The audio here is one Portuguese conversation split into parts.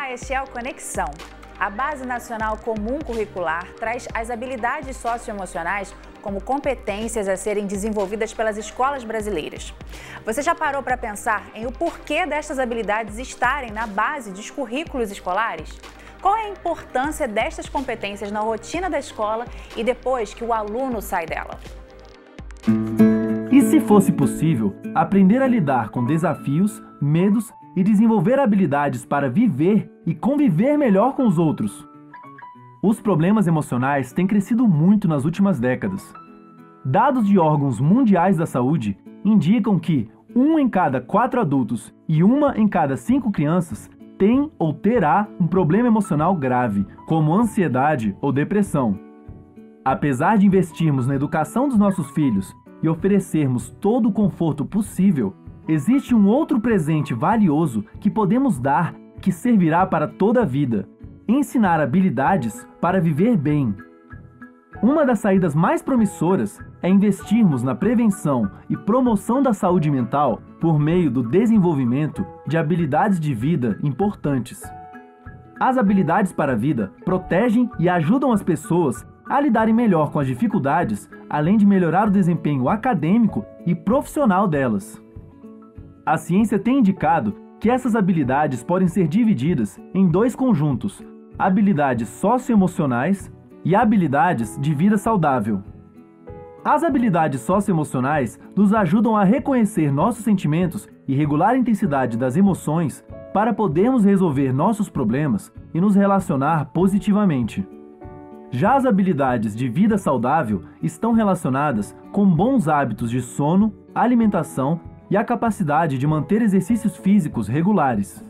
Olá, este é o Conexão. A Base Nacional Comum Curricular traz as habilidades socioemocionais como competências a serem desenvolvidas pelas escolas brasileiras. Você já parou para pensar em o porquê destas habilidades estarem na base dos currículos escolares? Qual é a importância destas competências na rotina da escola e depois que o aluno sai dela? E se fosse possível, aprender a lidar com desafios, medos e desenvolver habilidades para viver e conviver melhor com os outros? Os problemas emocionais têm crescido muito nas últimas décadas. Dados de órgãos mundiais da saúde indicam que 1 em cada 4 adultos e 1 em cada 5 crianças tem ou terá um problema emocional grave, como ansiedade ou depressão. Apesar de investirmos na educação dos nossos filhos e oferecermos todo o conforto possível, existe um outro presente valioso que podemos dar que servirá para toda a vida: ensinar habilidades para viver bem. Uma das saídas mais promissoras é investirmos na prevenção e promoção da saúde mental por meio do desenvolvimento de habilidades de vida importantes. As habilidades para a vida protegem e ajudam as pessoas a lidarem melhor com as dificuldades, além de melhorar o desempenho acadêmico e profissional delas. A ciência tem indicado que essas habilidades podem ser divididas em 2 conjuntos: habilidades socioemocionais e habilidades de vida saudável. As habilidades socioemocionais nos ajudam a reconhecer nossos sentimentos e regular a intensidade das emoções para podermos resolver nossos problemas e nos relacionar positivamente. Já as habilidades de vida saudável estão relacionadas com bons hábitos de sono, alimentação e a capacidade de manter exercícios físicos regulares.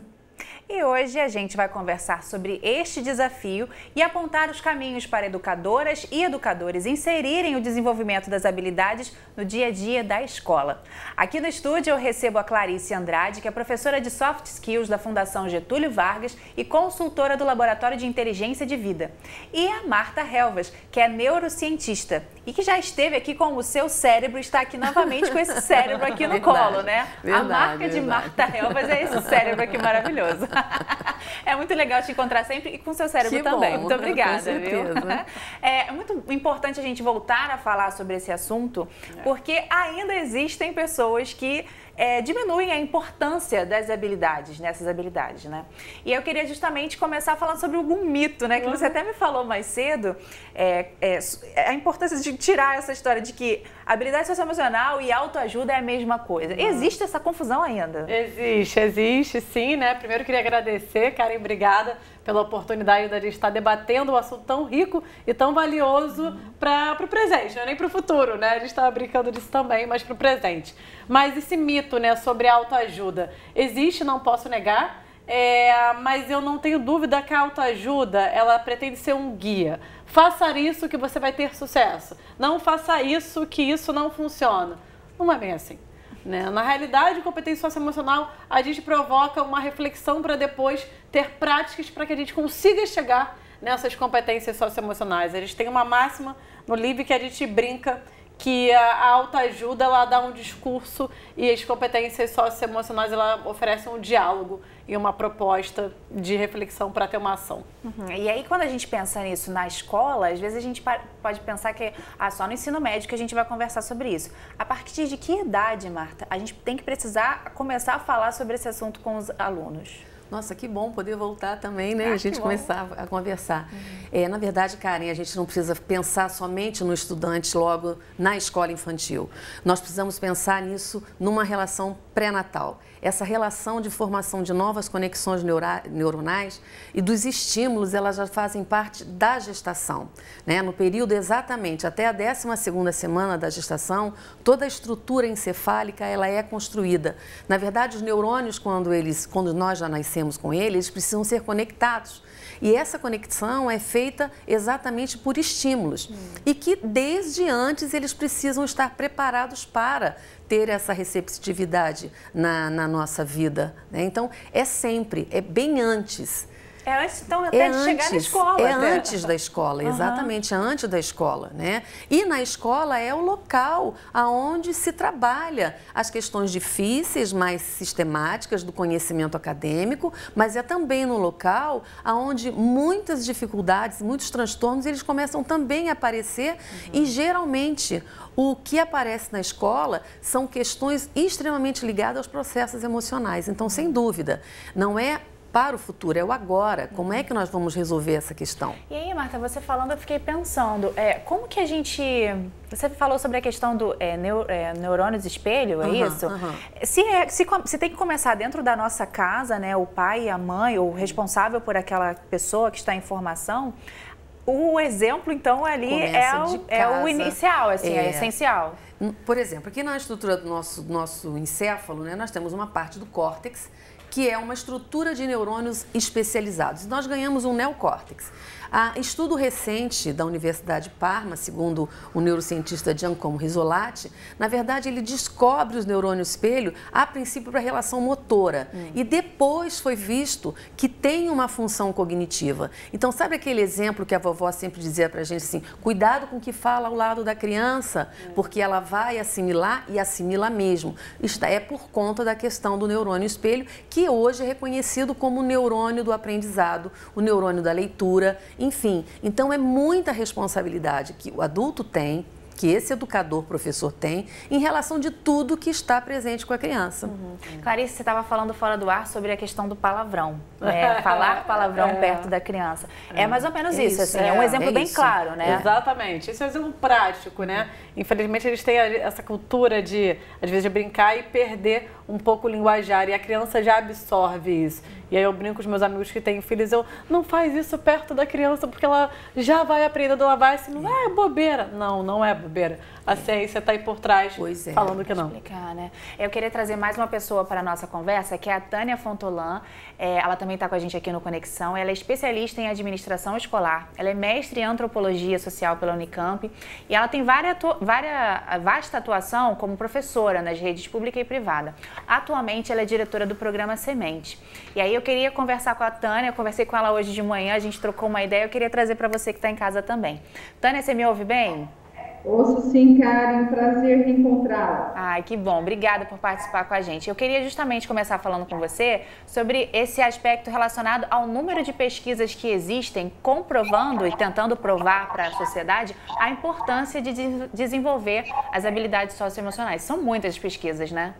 E hoje a gente vai conversar sobre este desafio e apontar os caminhos para educadoras e educadores inserirem o desenvolvimento das habilidades no dia a dia da escola. Aqui no estúdio eu recebo a Clarice Andrade, que é professora de Soft Skills da Fundação Getúlio Vargas e consultora do Laboratório de Inteligência de Vida, e a Marta Helvas, que é neurocientista e que já esteve aqui com o seu cérebro, está aqui novamente com esse cérebro aqui no colo, né? A marca de Marta Helvas é esse cérebro aqui maravilhoso. É muito legal te encontrar sempre e com o seu cérebro também. Bom, muito obrigada, com certeza. viu? É muito importante a gente voltar a falar sobre esse assunto, porque ainda existem pessoas que diminuem a importância das habilidades, nessas habilidades, né? E eu queria justamente começar falando sobre algum mito, né? Que você até me falou mais cedo, a importância de tirar essa história de que habilidade socioemocional e autoajuda é a mesma coisa. Existe essa confusão ainda? Existe sim, né? Primeiro queria agradecer, Karen, obrigada pela oportunidade da gente estar debatendo um assunto tão rico e tão valioso para o presente, não é nem para o futuro, né? A gente estava brincando disso também, mas para o presente. Mas esse mito, né, sobre a autoajuda existe, não posso negar, mas eu não tenho dúvida que a autoajuda, ela pretende ser um guia. Faça isso que você vai ter sucesso. Não faça isso que isso não funciona. Não é bem assim. Né? Na realidade, competência socioemocional, a gente provoca uma reflexão para depois ter práticas para que a gente consiga chegar nessas competências socioemocionais. A gente tem uma máxima no LIB que a gente brinca que a autoajuda, ela dá um discurso e as competências socioemocionais, ela oferecem um diálogo e uma proposta de reflexão para ter uma ação. E aí, quando a gente pensa nisso na escola, às vezes a gente pode pensar que só no ensino médio que a gente vai conversar sobre isso. A partir de que idade, Marta, a gente tem que precisar começar a falar sobre esse assunto com os alunos? Nossa, que bom poder voltar também, né? A gente começar a conversar. Na verdade, Karen, a gente não precisa pensar somente no estudante logo na escola infantil. Nós precisamos pensar nisso numa relação pré-natal. Essa relação de formação de novas conexões neuronais e dos estímulos, elas já fazem parte da gestação, né? No período exatamente até a 12ª semana da gestação, toda a estrutura encefálica ela é construída. Na verdade, os neurônios, quando nós já nascemos com eles precisam ser conectados. E essa conexão é feita exatamente por estímulos. E que desde antes eles precisam estar preparados para ter essa receptividade na nossa vida, né? Então, é sempre, é bem antes. É antes, então, até de chegar na escola. É antes da escola, exatamente, é antes da escola, né? E na escola é o local aonde se trabalha as questões difíceis, mais sistemáticas do conhecimento acadêmico, mas é também no local aonde muitas dificuldades, muitos transtornos, eles começam também a aparecer e geralmente o que aparece na escola são questões extremamente ligadas aos processos emocionais. Então, sem dúvida, não é para o futuro, é o agora. Como é que nós vamos resolver essa questão? E aí, Marta, você falando, eu fiquei pensando, como que a gente... Você falou sobre a questão do neurônios espelho, é isso? Se tem que começar dentro da nossa casa, né, o pai, a mãe, o responsável por aquela pessoa que está em formação, o exemplo, então, ali é o inicial, assim, é essencial. Por exemplo, aqui na estrutura do nosso encéfalo, né, nós temos uma parte do córtex, que é uma estrutura de neurônios especializados. Nós ganhamos um neocórtex. Estudo recente da Universidade de Parma, segundo o neurocientista Giacomo Rizzolatti, na verdade ele descobre os neurônios espelho a princípio para a relação motora e depois foi visto que tem uma função cognitiva. Então, sabe aquele exemplo que a vovó sempre dizia para a gente assim, cuidado com o que fala ao lado da criança, porque ela vai assimilar e assimila mesmo. Isto é por conta da questão do neurônio espelho, que hoje é reconhecido como o neurônio do aprendizado, o neurônio da leitura. Enfim, então é muita responsabilidade que o adulto tem, que esse educador, professor tem, em relação de tudo que está presente com a criança. Clarice, você estava falando fora do ar sobre a questão do palavrão, né? Falar palavrão perto da criança. É mais ou menos isso, assim, é um exemplo bem claro, né? Exatamente, esse é um exemplo prático, né? Infelizmente, eles têm essa cultura de, às vezes, de brincar e perder um pouco o linguajar, e a criança já absorve isso. E aí eu brinco com os meus amigos que têm filhos, eu não faz isso perto da criança, porque ela já vai aprendendo, ela vai assim, não é bobeira. Não, não é bobeira. A ciência está aí por trás, falando que não. Explicar, né? Eu queria trazer mais uma pessoa para a nossa conversa, que é a Tânia Fontolan. Ela também está com a gente aqui no Conexão. Ela é especialista em administração escolar. Ela é mestre em antropologia social pela Unicamp. E ela tem vasta atuação como professora nas redes pública e privada. Atualmente, ela é diretora do programa Semente. E aí eu queria conversar com a Tânia, eu conversei com ela hoje de manhã, a gente trocou uma ideia, eu queria trazer para você que está em casa também. Tânia, você me ouve bem? Ouço sim, Karen, prazer reencontrá-la. Ai, que bom, obrigada por participar com a gente. Eu queria justamente começar falando com você sobre esse aspecto relacionado ao número de pesquisas que existem, comprovando e tentando provar para a sociedade a importância de desenvolver as habilidades socioemocionais. São muitas as pesquisas, né?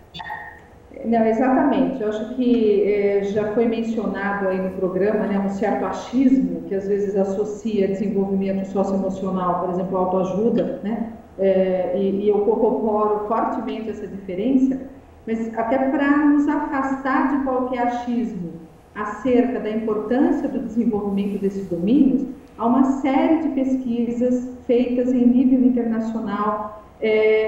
Não, exatamente. Eu acho que já foi mencionado aí no programa, né, um certo achismo que às vezes associa desenvolvimento socioemocional, por exemplo, autoajuda, né, e eu corroboro fortemente essa diferença, mas até para nos afastar de qualquer achismo acerca da importância do desenvolvimento desses domínios, há uma série de pesquisas feitas em nível internacional,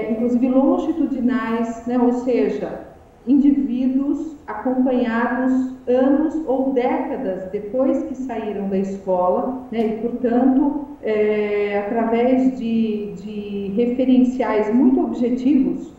inclusive longitudinais, né, ou seja, indivíduos acompanhados anos ou décadas depois que saíram da escola, né, e, portanto, através de referenciais muito objetivos,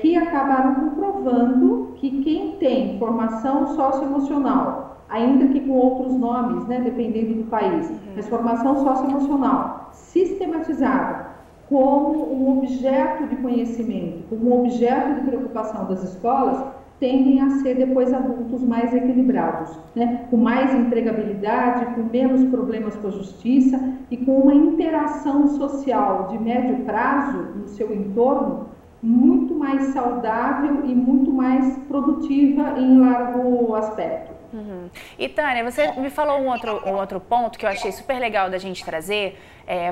que acabaram comprovando que quem tem formação socioemocional, ainda que com outros nomes, né, dependendo do país, mas formação socioemocional sistematizada, como um objeto de conhecimento, como um objeto de preocupação das escolas, tendem a ser depois adultos mais equilibrados, né? Com mais empregabilidade, com menos problemas com a justiça e com uma interação social de médio prazo no seu entorno muito mais saudável e muito mais produtiva em largo aspecto. E Tânia, você me falou um outro ponto que eu achei super legal da gente trazer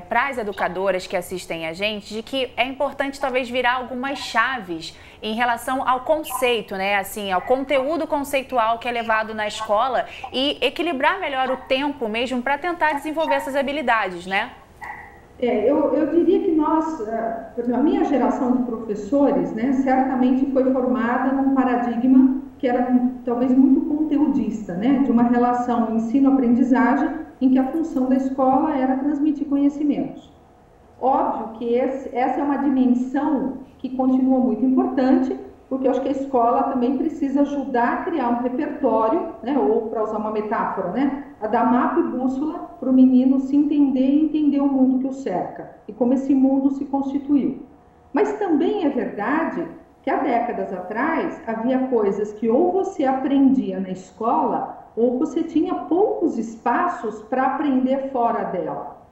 para as educadoras que assistem a gente, de que é importante talvez virar algumas chaves em relação ao conceito, né? Assim, ao conteúdo conceitual que é levado na escola e equilibrar melhor o tempo mesmo para tentar desenvolver essas habilidades, né? Eu diria que nós, a minha geração de professores, né, certamente foi formada num paradigma que era talvez muito conteudista, né, de uma relação ensino-aprendizagem em que a função da escola era transmitir conhecimentos. Óbvio que essa é uma dimensão que continua muito importante, porque eu acho que a escola também precisa ajudar a criar um repertório, né, ou, para usar uma metáfora, né, a dar mapa e bússola para o menino se entender e entender o mundo que o cerca e como esse mundo se constituiu. Mas também é verdade que há décadas atrás havia coisas que ou você aprendia na escola ou você tinha poucos espaços para aprender fora dela.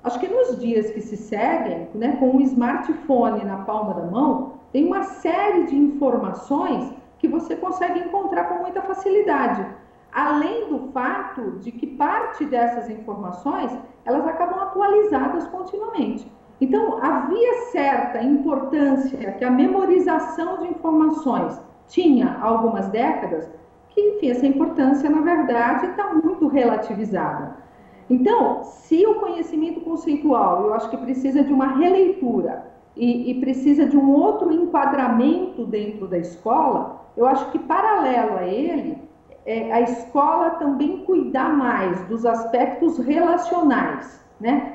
Acho que nos dias que se seguem, né, com o smartphone na palma da mão, tem uma série de informações que você consegue encontrar com muita facilidade. Além do fato de que parte dessas informações, elas acabam atualizadas continuamente. Então, havia certa importância que a memorização de informações tinha há algumas décadas, que, enfim, essa importância, na verdade, está muito relativizada. Então, se o conhecimento conceitual, eu acho que precisa de uma releitura e precisa de um outro enquadramento dentro da escola, eu acho que, paralelo a ele, a escola também cuidar mais dos aspectos relacionais, né?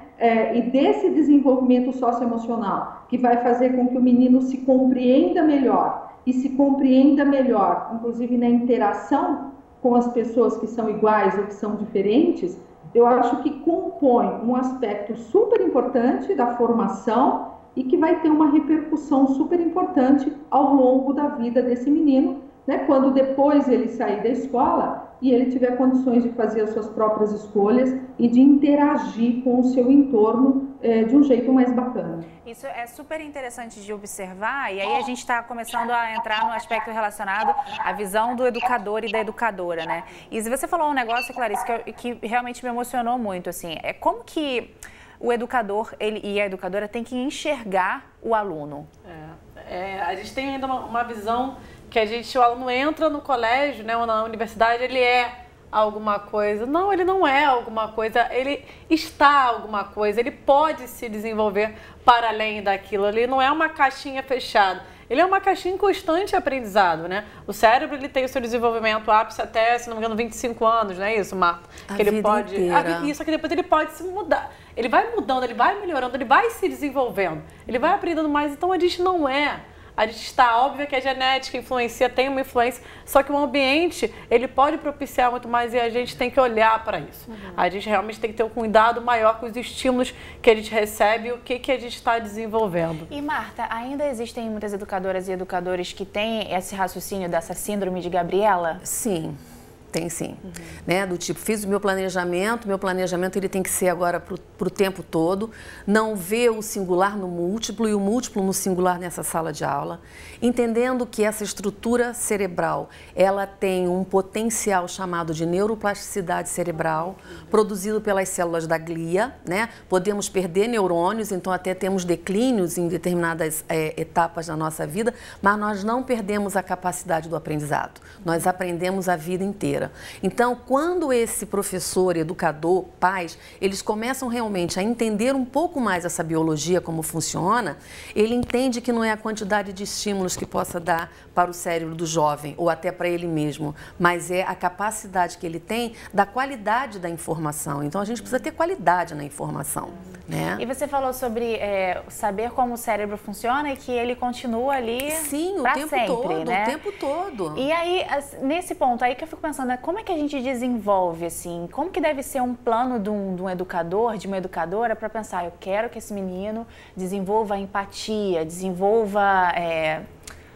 E desse desenvolvimento socioemocional, que vai fazer com que o menino se compreenda melhor, e se compreenda melhor, inclusive na interação com as pessoas que são iguais ou que são diferentes, eu acho que compõe um aspecto super importante da formação e que vai ter uma repercussão super importante ao longo da vida desse menino, né, quando depois ele sair da escola e ele tiver condições de fazer as suas próprias escolhas e de interagir com o seu entorno de um jeito mais bacana. Isso é super interessante de observar, e aí a gente está começando a entrar no aspecto relacionado à visão do educador e da educadora, né? E você falou um negócio, Clarice, que realmente me emocionou muito, assim, é como que o educador e a educadora tem que enxergar o aluno. A gente tem ainda uma visão que o aluno entra no colégio, né, ou na universidade, ele é alguma coisa. Não, ele não é alguma coisa, ele está alguma coisa, ele pode se desenvolver para além daquilo. Ele não é uma caixinha fechada, ele é uma caixinha em constante aprendizado, né? O cérebro, ele tem o seu desenvolvimento ápice até, se não me engano, 25 anos, não é isso, Marta? Que ele pode... Isso, que depois ele pode se mudar. Ele vai mudando, ele vai melhorando, ele vai se desenvolvendo, ele vai aprendendo mais. Então, a gente não é... A gente está, óbvio que a genética influencia, tem uma influência, só que o ambiente, ele pode propiciar muito mais e a gente tem que olhar para isso. A gente realmente tem que ter um cuidado maior com os estímulos que a gente recebe e o que a gente está desenvolvendo. E, Marta, ainda existem muitas educadoras e educadores que têm esse raciocínio dessa síndrome de Gabriela? Sim. Tem sim, né? Do tipo, fiz o meu planejamento ele tem que ser agora para o tempo todo, não ver o singular no múltiplo e o múltiplo no singular nessa sala de aula, entendendo que essa estrutura cerebral, ela tem um potencial chamado de neuroplasticidade cerebral, produzido pelas células da glia, né? Podemos perder neurônios, então até temos declínios em determinadas etapas da nossa vida, mas nós não perdemos a capacidade do aprendizado, nós aprendemos a vida inteira. Então, quando esse professor, educador, pais, eles começam realmente a entender um pouco mais essa biologia, como funciona, ele entende que não é a quantidade de estímulos que possa dar para o cérebro do jovem, ou até para ele mesmo, mas é a capacidade que ele tem da qualidade da informação. Então, a gente precisa ter qualidade na informação, né? E você falou sobre saber como o cérebro funciona e que ele continua ali para sempre, né? O tempo todo. E aí, nesse ponto aí que eu fico pensando, como é que a gente desenvolve, assim, como que deve ser um plano de um educador, de uma educadora, para pensar, eu quero que esse menino desenvolva a empatia, desenvolva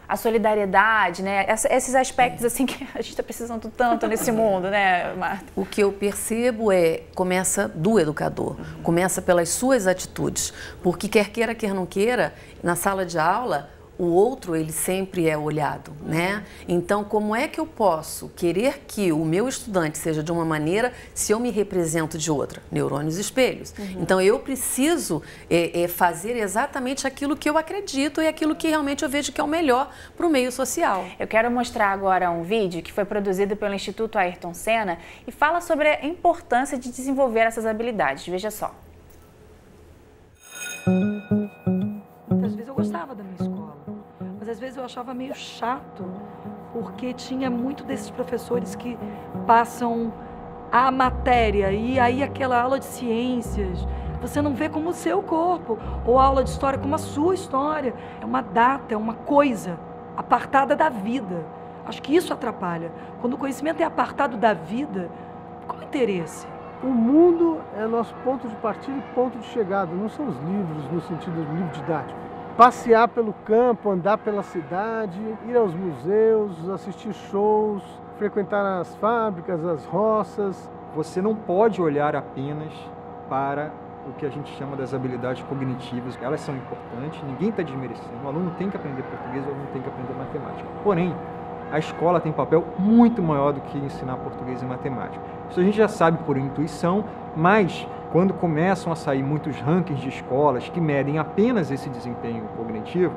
a solidariedade, né? Esses aspectos, assim, que a gente está precisando tanto nesse mundo, né, Marta? O que eu percebo começa do educador, começa pelas suas atitudes, porque quer queira, quer não queira, na sala de aula, o outro, ele sempre é olhado, né? Então, como é que eu posso querer que o meu estudante seja de uma maneira se eu me represento de outra? Neurônios espelhos. Então, eu preciso fazer exatamente aquilo que eu acredito e aquilo que realmente eu vejo que é o melhor para o meio social. Eu quero mostrar agora um vídeo que foi produzido pelo Instituto Ayrton Senna e fala sobre a importância de desenvolver essas habilidades. Veja só. Muitas vezes eu gostava da minha escola. Mas às vezes eu achava meio chato, porque tinha muito desses professores que passam a matéria e aí aquela aula de ciências, você não vê como o seu corpo, ou a aula de história como a sua história. É uma data, é uma coisa. apartada da vida. Acho que isso atrapalha. Quando o conhecimento é apartado da vida, qual o interesse? O mundo é nosso ponto de partida e ponto de chegada, não são os livros no sentido do livro didático. Passear pelo campo, andar pela cidade, ir aos museus, assistir shows, frequentar as fábricas, as roças. Você não pode olhar apenas para o que a gente chama das habilidades cognitivas. Elas são importantes, ninguém está desmerecendo. O aluno tem que aprender português, o aluno tem que aprender matemática. Porém, a escola tem um papel muito maior do que ensinar português e matemática. Isso a gente já sabe por intuição, mas quando começam a sair muitos rankings de escolas que medem apenas esse desempenho cognitivo,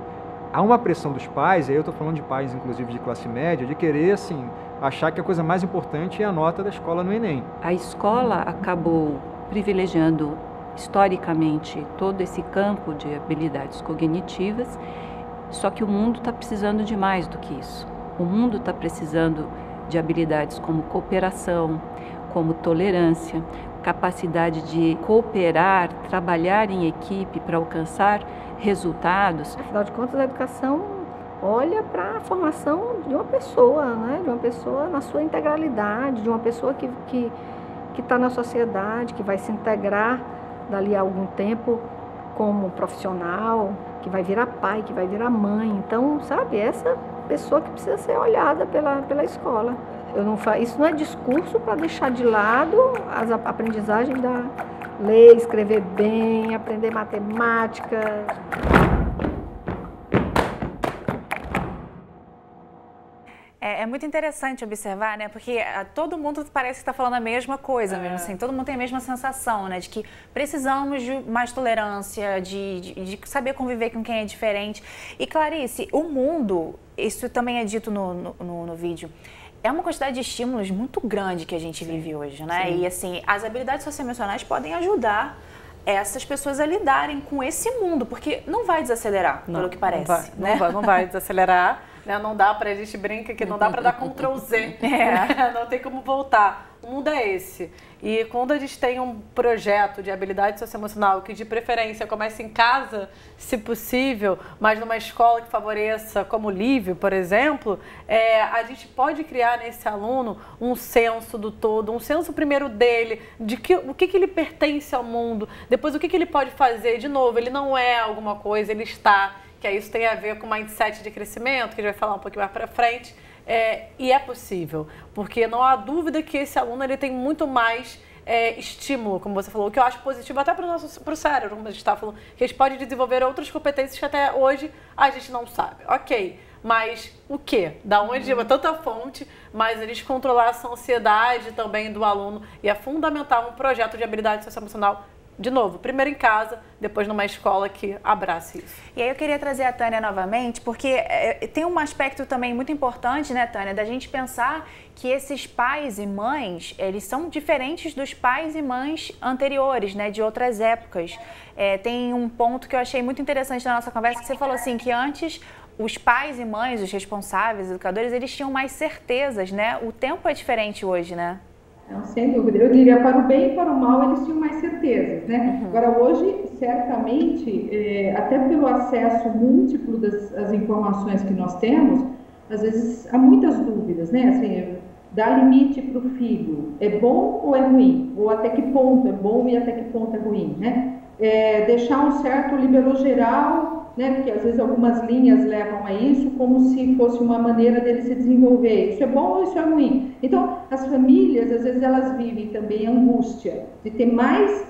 há uma pressão dos pais, e aí eu estou falando de pais, inclusive de classe média, de querer, assim, achar que a coisa mais importante é a nota da escola no Enem. A escola acabou privilegiando historicamente todo esse campo de habilidades cognitivas, só que o mundo está precisando de mais do que isso. O mundo está precisando de habilidades como cooperação, como tolerância, capacidade de cooperar, trabalhar em equipe para alcançar resultados. Afinal de contas, a educação olha para a formação de uma pessoa, né? De uma pessoa na sua integralidade, de uma pessoa que está na sociedade, que vai se integrar dali a algum tempo como profissional, que vai virar pai, que vai virar mãe. Então, sabe, essa pessoa que precisa ser olhada pela escola. Isso não é discurso para deixar de lado a aprendizagem da ler, escrever bem, aprender matemática. É muito interessante observar, né? Porque todo mundo parece que está falando a mesma coisa mesmo, assim. Todo mundo tem a mesma sensação, né? De que precisamos de mais tolerância, de saber conviver com quem é diferente. E, Clarice, o mundo, isso também é dito no vídeo, é uma quantidade de estímulos muito grande que a gente vive hoje, né? Sim. E, assim, as habilidades socioemocionais podem ajudar essas pessoas a lidarem com esse mundo, porque não vai desacelerar, pelo que parece. Não vai desacelerar. Né? Não dá pra, a gente brinca que não dá para dar Ctrl Z, né? Não tem como voltar. O mundo é esse. E quando a gente tem um projeto de habilidade socioemocional que de preferência começa em casa, se possível, mas numa escola que favoreça, como o Lívio, por exemplo, a gente pode criar nesse aluno um senso do todo, um senso primeiro dele, de o que ele pertence ao mundo, depois o que ele pode fazer. De novo, ele não é alguma coisa, ele está... que isso tem a ver com o mindset de crescimento, que a gente vai falar um pouquinho mais para frente, e é possível, porque não há dúvida que esse aluno ele tem muito mais estímulo, como você falou, o que eu acho positivo até para o cérebro, como a gente está falando, que a gente pode desenvolver outras competências que até hoje a gente não sabe. Ok, mas o quê? Da onde? Tanta fonte, mas a gente controlar essa ansiedade também do aluno, e é fundamental um projeto de habilidade socioemocional. De novo, primeiro em casa, depois numa escola que abrace isso. E aí eu queria trazer a Tânia novamente, porque tem um aspecto também muito importante, né, Tânia, da gente pensar que esses pais e mães, eles são diferentes dos pais e mães anteriores, né, de outras épocas. Tem um ponto que eu achei muito interessante na nossa conversa, que você falou assim, que antes os pais e mães, os responsáveis, os educadores, eles tinham mais certezas, né? O tempo é diferente hoje, né? Não, sem dúvida. Eu diria, para o bem e para o mal, eles tinham mais certezas, né? Agora, hoje, certamente, até pelo acesso múltiplo das informações que nós temos, às vezes há muitas dúvidas, né? Assim, dar limite para o filho, é bom ou é ruim? Ou até que ponto é bom e até que ponto é ruim, né? Deixar um certo liberou geral, né? Porque às vezes algumas linhas levam a isso como se fosse uma maneira dele se desenvolver. Isso é bom ou isso é ruim? Então, as famílias, às vezes, elas vivem também a angústia de ter mais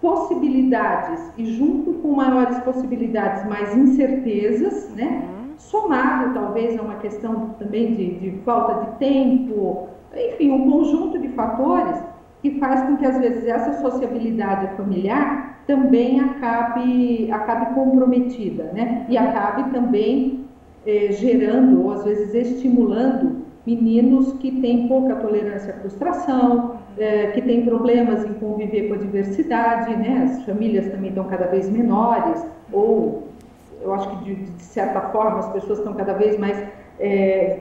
possibilidades e junto com maiores possibilidades, mais incertezas, né? Somado, talvez, a uma questão também de falta de tempo, enfim, um conjunto de fatores que faz com que, às vezes, essa sociabilidade familiar também acabe comprometida, né? E acabe também gerando, ou às vezes estimulando, meninos que têm pouca tolerância à frustração, que têm problemas em conviver com a diversidade, né? As famílias também estão cada vez menores, ou eu acho que de certa forma as pessoas estão cada vez mais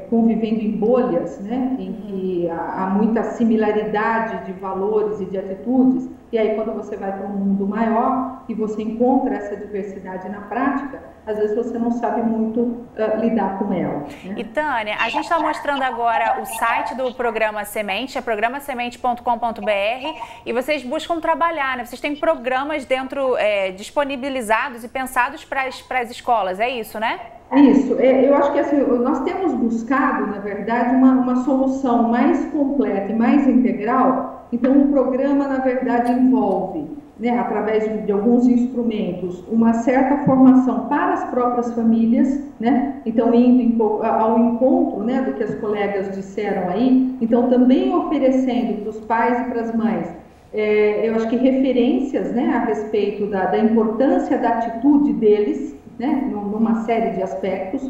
convivendo em bolhas, né? Em que há muita similaridade de valores e de atitudes, E aí, quando você vai para um mundo maior e você encontra essa diversidade na prática, às vezes você não sabe muito lidar com ela. Né? E Tânia, a gente está mostrando agora o site do Programa Semente, é programasemente.com.br, e vocês buscam trabalhar, né? Vocês têm programas dentro, disponibilizados e pensados para as escolas, é isso, né? Isso, eu acho que assim, nós temos buscado, na verdade, uma solução mais completa e mais integral. Então, o programa, na verdade, envolve, né, através de alguns instrumentos, uma certa formação para as próprias famílias, né? Então, indo ao encontro, né, do que as colegas disseram aí, então também oferecendo para os pais e para as mães, eu acho que referências, né, a respeito da importância da atitude deles, né, numa série de aspectos,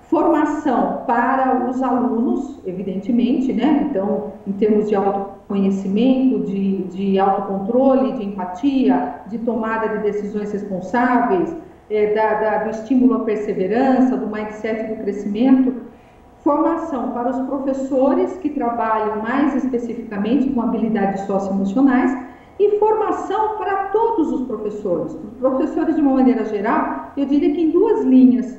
formação para os alunos, evidentemente, né, então, em termos de autoconhecimento, de autocontrole, de empatia, de tomada de decisões responsáveis, do estímulo à perseverança, do mindset do crescimento, formação para os professores que trabalham mais especificamente com habilidades socioemocionais e formação para todos os professores. Professores, de uma maneira geral, eu diria que em duas linhas.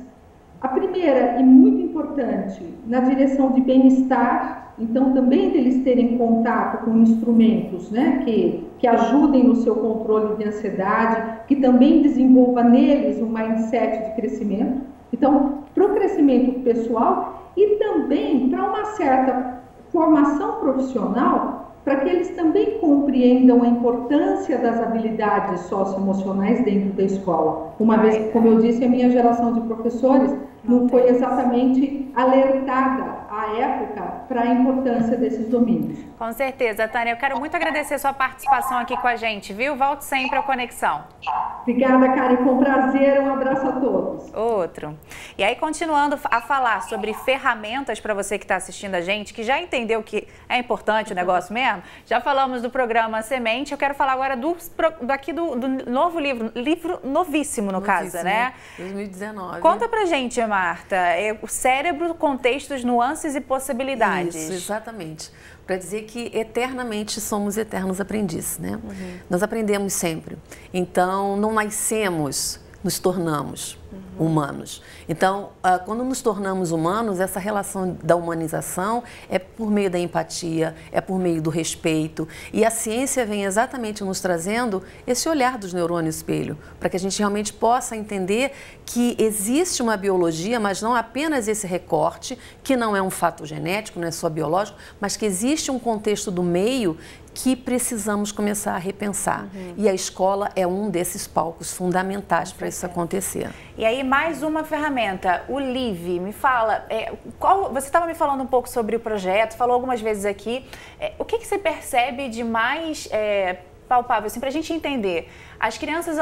A primeira, e muito importante, na direção de bem-estar, então também deles terem contato com instrumentos, né, que ajudem no seu controle de ansiedade, que também desenvolva neles um mindset de crescimento. Então, para o crescimento pessoal e também para uma certa formação profissional, para que eles também compreendam a importância das habilidades socioemocionais dentro da escola. Uma vez, como eu disse, a minha geração de professores não foi exatamente alertada à época para a importância desses domínios. Com certeza, Tânia. Eu quero muito agradecer a sua participação aqui com a gente, viu? Volte sempre ao Conexão. Obrigada, Karen. Foi um prazer. Um abraço a todos. Outro. E aí, continuando a falar sobre ferramentas para você que está assistindo a gente, que já entendeu que é importante o negócio mesmo, já falamos do programa Semente, eu quero falar agora do novo livro novíssimo, no caso, né? 2019. Conta pra gente, Marta, o cérebro, contextos, nuances e possibilidades. Isso, exatamente. Para dizer que eternamente somos eternos aprendizes, né? Nós aprendemos sempre. Então, não nascemos, nos tornamos humanos. Então, quando nos tornamos humanos, essa relação da humanização é por meio da empatia, é por meio do respeito. E a ciência vem exatamente nos trazendo esse olhar dos neurônios espelho, para que a gente realmente possa entender que existe uma biologia, mas não apenas esse recorte, que não é um fato genético, não é só biológico, mas que existe um contexto do meio que precisamos começar a repensar. E a escola é um desses palcos fundamentais para isso acontecer. E aí, mais uma ferramenta, o Live. Me fala, você estava me falando um pouco sobre o projeto, falou algumas vezes aqui. O que você percebe de mais palpável, assim, para a gente entender? As crianças,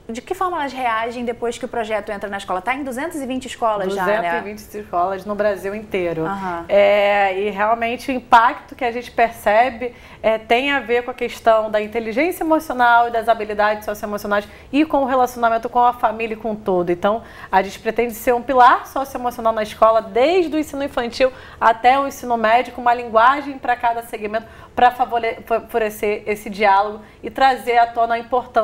de que forma elas reagem depois que o projeto entra na escola? Está em 220 escolas já, né? 220 escolas no Brasil inteiro. E realmente o impacto que a gente percebe tem a ver com a questão da inteligência emocional e das habilidades socioemocionais e com o relacionamento com a família e com o todo. Então, a gente pretende ser um pilar socioemocional na escola, desde o ensino infantil até o ensino médio, com uma linguagem para cada segmento, para favorecer esse diálogo e trazer à tona a importância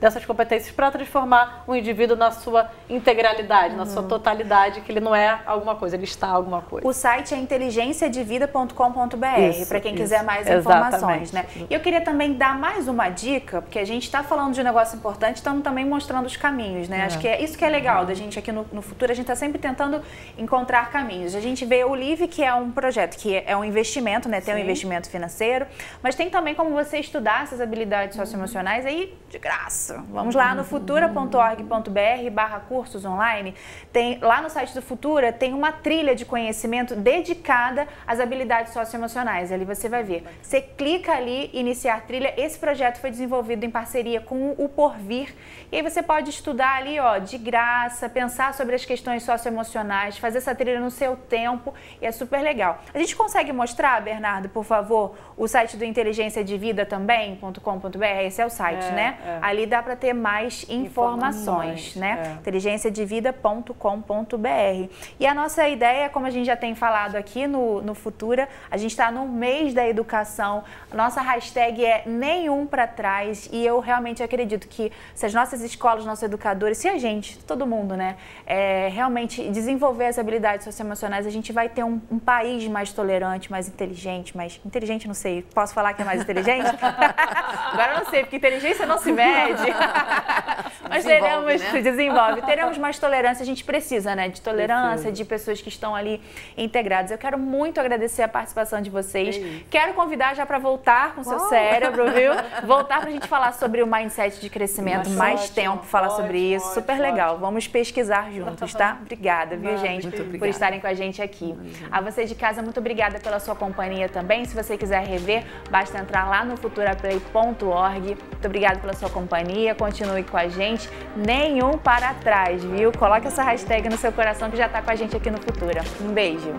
dessas competências para transformar o indivíduo na sua integralidade, na sua totalidade, que ele não é alguma coisa, ele está alguma coisa. O site é inteligenciadevida.com.br, para quem quiser mais informações, né? E eu queria também dar mais uma dica, porque a gente está falando de um negócio importante, estamos também mostrando os caminhos, né? Acho que é isso que é legal da gente aqui no Futuro, a gente está sempre tentando encontrar caminhos. A gente vê o Live, que é um projeto, que é um investimento, né? Tem um investimento financeiro, mas tem também como você estudar essas habilidades socioemocionais aí de graça. Vamos lá no futura.org.br/cursos online. Lá no site do Futura tem uma trilha de conhecimento dedicada às habilidades socioemocionais. Ali você vai ver. Você clica ali, iniciar trilha. Esse projeto foi desenvolvido em parceria com o Porvir. E aí você pode estudar ali, ó, de graça, pensar sobre as questões socioemocionais, fazer essa trilha no seu tempo e é super legal. A gente consegue mostrar, Bernardo, por favor, o site do inteligenciadevida.com.br, esse é o site, né? Ali dá para ter mais informações, né? inteligenciadevida.com.br. E a nossa ideia, como a gente já tem falado aqui no Futura, a gente está no mês da educação, a nossa hashtag é nenhum para trás, e eu realmente acredito que se as nossas escolas, nossos educadores, se a gente, todo mundo, né, realmente desenvolver as habilidades socioemocionais, a gente vai ter um país mais tolerante, mais inteligente, não sei, posso falar que é mais inteligente? Agora eu não sei, porque inteligência não se mede. Mas teremos mais tolerância, a gente precisa, né, de tolerância, de pessoas que estão ali integradas. Eu quero muito agradecer a participação de vocês. Quero convidar já para voltar com o seu cérebro, viu? Voltar para a gente falar sobre o mindset de crescimento, mais tempo falar sobre isso. Super legal. Vamos pesquisar juntos, tá? Obrigada, viu, gente, por estarem com a gente aqui. A você de casa, muito obrigada pela sua companhia também. Se você quiser rever, basta entrar lá no futuraplay.org. Muito obrigada pela sua companhia. Continue com a gente. Nenhum para trás, viu? Coloque essa hashtag no seu coração que já está com a gente aqui no Futura. Um beijo.